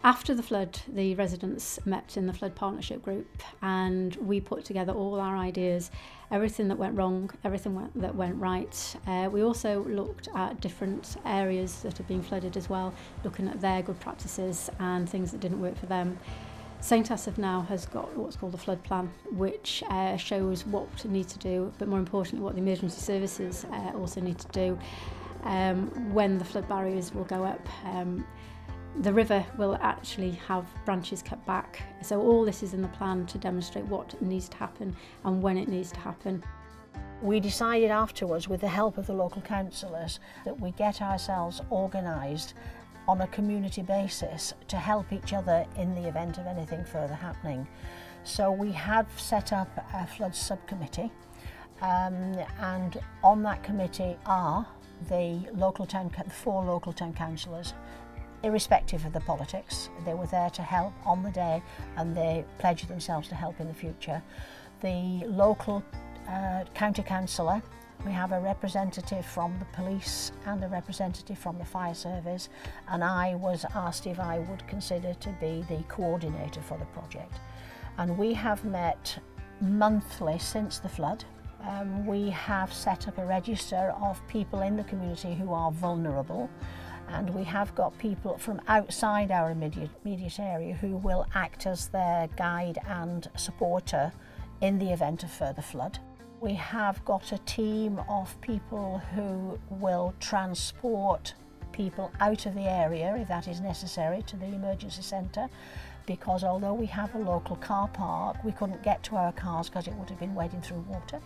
After the flood, the residents met in the flood partnership group and we put together all our ideas, everything that went wrong, everything that went right. We also looked at different areas that have been flooded as well, looking at their good practices and things that didn't work for them. St Asaph now has got what's called a flood plan, which shows what it needs to do, but more importantly what the emergency services also need to do when the flood barriers will go up. The river will actually have branches cut back. So all this is in the plan to demonstrate what needs to happen and when it needs to happen. We decided afterwards, with the help of the local councillors, that we get ourselves organised on a community basis to help each other in the event of anything further happening. So we have set up a flood subcommittee, and on that committee are the four local town councillors. Irrespective of the politics, they were there to help on the day and they pledged themselves to help in the future. The local county councillor, we have a representative from the police and a representative from the fire service, and I was asked if I would consider to be the coordinator for the project. And we have met monthly since the flood. We have set up a register of people in the community who are vulnerable. And we have got people from outside our immediate area who will act as their guide and supporter in the event of further flood. We have got a team of people who will transport people out of the area, if that is necessary, to the emergency centre, because although we have a local car park, we couldn't get to our cars because it would have been wading through water.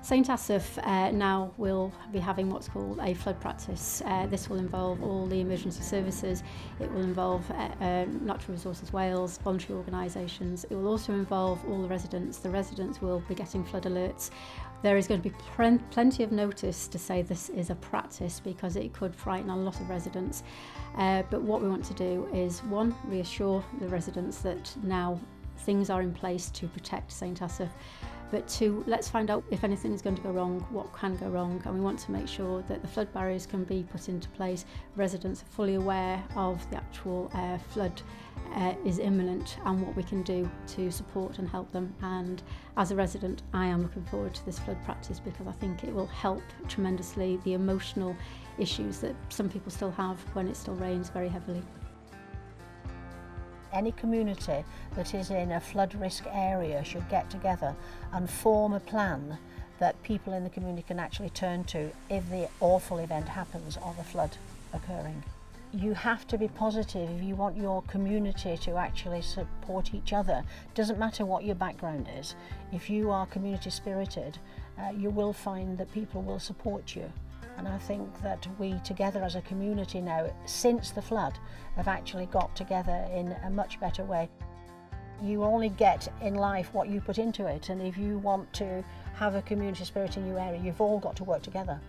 St Asaph now will be having what's called a flood practice. This will involve all the emergency services, it will involve Natural Resources Wales, voluntary organisations, it will also involve all the residents. The residents will be getting flood alerts. There is going to be plenty of notice to say this is a practice because it could frighten a lot of residents. But what we want to do is, one, reassure the residents that now things are in place to protect St Asaph. But two, let's find out if anything is going to go wrong, what can go wrong, and we want to make sure that the flood barriers can be put into place. Residents are fully aware of the actual flood is imminent and what we can do to support and help them. And as a resident, I am looking forward to this flood practice because I think it will help tremendously the emotional issues that some people still have when it still rains very heavily. Any community that is in a flood risk area should get together and form a plan that people in the community can actually turn to if the awful event happens of a flood occurring. You have to be positive if you want your community to actually support each other. It doesn't matter what your background is. If you are community spirited, you will find that people will support you. And I think that we together as a community now, since the flood, have actually got together in a much better way. You only get in life what you put into it, and if you want to have a community spirit in your area, you've all got to work together.